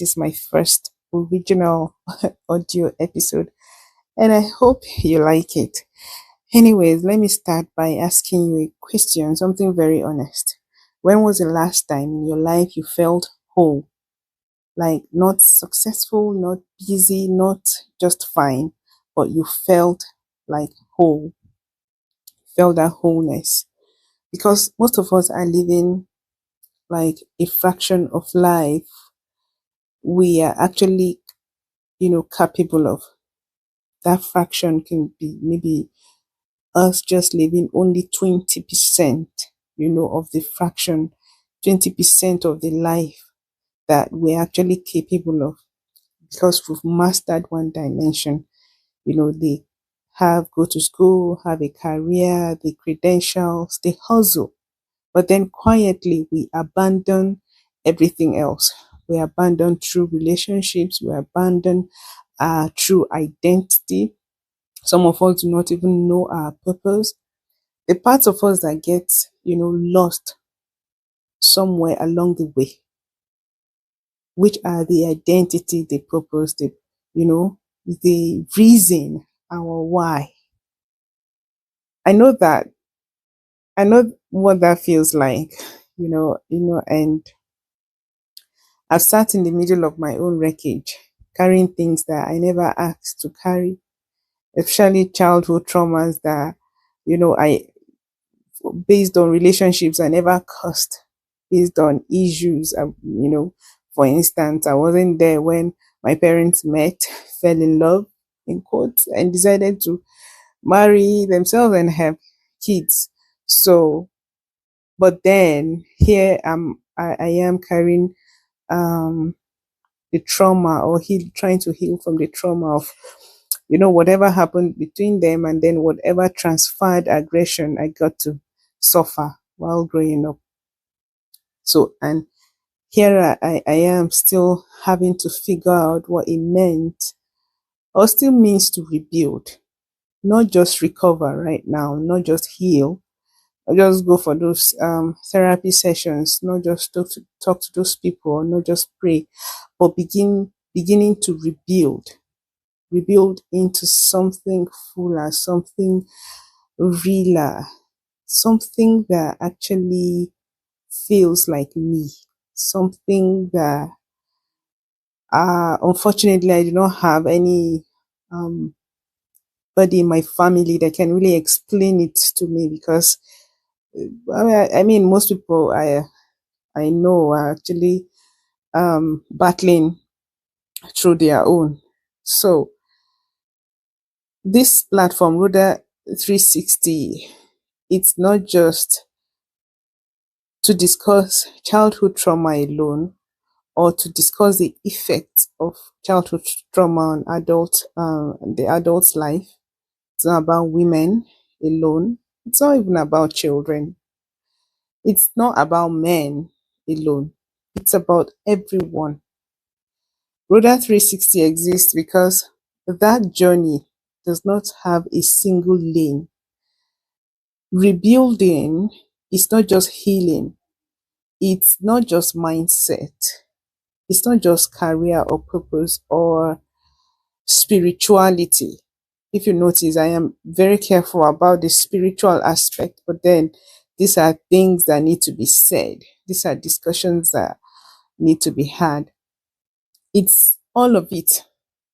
is my first original audio episode, and I hope you like it. Anyways, let me start by asking you a question, something very honest. When was the last time in your life you felt whole? Like not successful, not busy, not just fine, but you felt like whole, felt that wholeness. Because most of us are living like a fraction of life we are actually, capable of. That fraction can be maybe us just living only 20%, of the fraction, 20% of the life that we're actually capable of because we've mastered one dimension. They go to school, have a career, the credentials, they hustle. But then quietly we abandon everything else. We abandon true relationships, we abandon our true identity. Some of us do not even know our purpose. The parts of us that get, lost somewhere along the way, which are the identity, the purpose, you know, the reason, our why. I know that I know what that feels like, and I've sat in the middle of my own wreckage, carrying things that I never asked to carry, especially childhood traumas that, I based on relationships I never cursed, based on issues. For instance, I wasn't there when my parents met, fell in love, in quotes, and decided to marry themselves and have kids. So, but then here I am carrying um, the trauma or trying to heal from the trauma of whatever happened between them, and then whatever transferred aggression I got to suffer while growing up. So, and here I am still having to figure out what it meant or still means to rebuild, not just recover right now, not just heal, not just go for those therapy sessions, not just talk to those people, not just pray, but beginning to rebuild into something fuller, something realer, something that actually feels like me, something that unfortunately I do not have any um body in my family that can really explain it to me because I mean most people I know are actually battling through their own. So this platform, Rhoda360, it's not just to discuss childhood trauma alone or to discuss the effects of childhood trauma on the adult's life. It's not about women alone. It's not even about children. It's not about men alone. It's about everyone. Rhoda 360 exists because that journey does not have a single lane. Rebuilding is not just healing. It's not just mindset. It's not just career or purpose or spirituality. If you notice, I am very careful about the spiritual aspect, but then these are things that need to be said. These are discussions that need to be had. It's all of it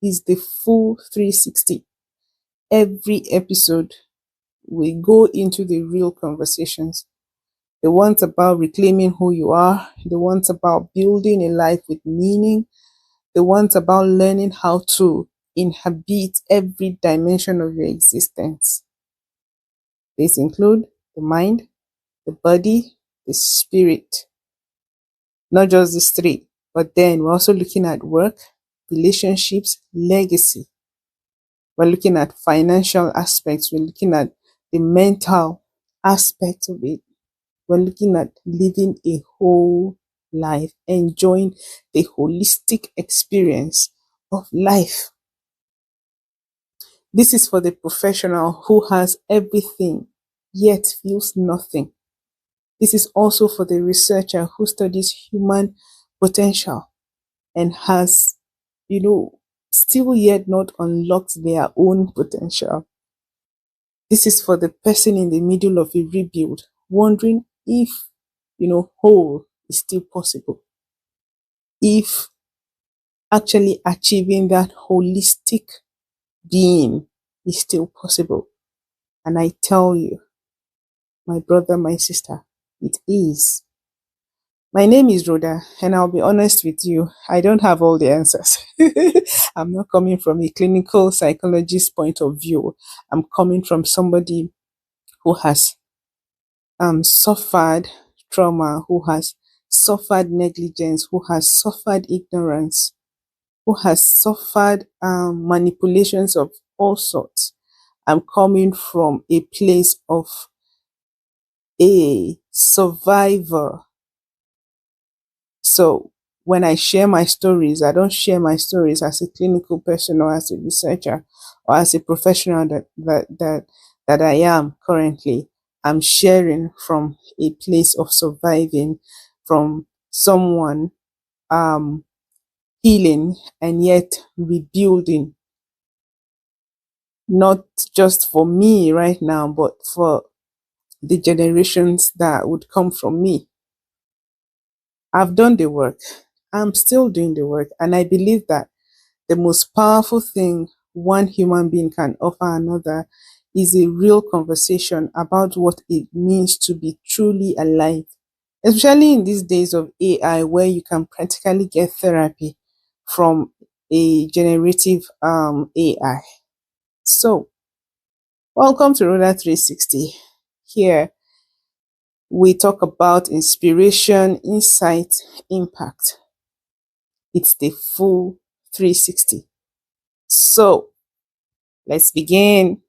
is the full 360. Every episode, we go into the real conversations. The ones about reclaiming who you are, the ones about building a life with meaning, the ones about learning how to inhabit every dimension of your existence. These include the mind, the body, the spirit. Not just these three, but then we're also looking at work, relationships, legacy. We're looking at financial aspects. We're looking at the mental aspect of it. We're looking at living a whole life, enjoying the holistic experience of life. This is for the professional who has everything yet feels nothing. This is also for the researcher who studies human potential. and has, you know, still yet not unlocked their own potential. This is for the person in the middle of a rebuild, wondering if, whole is still possible, if actually achieving that holistic being is still possible. And I tell you, my brother, my sister, it is. My name is Rhoda, and I'll be honest with you, I don't have all the answers. I'm not coming from a clinical psychologist point of view. I'm coming from somebody who has suffered trauma, who has suffered negligence, who has suffered ignorance, who has suffered manipulations of all sorts. I'm coming from a place of a survivor. So when I share my stories, I don't share my stories as a clinical person or as a researcher or as a professional that I am currently. I'm sharing from a place of surviving, from someone um healing and yet rebuilding, not just for me right now, but for the generations that would come from me. I've done the work. I'm still doing the work. And I believe that the most powerful thing one human being can offer another is a real conversation about what it means to be truly alive. Especially in these days of AI, where you can practically get therapy from a generative AI. So, welcome to Rhoda360. Here, we talk about inspiration, insight, impact. It's the full 360. So let's begin.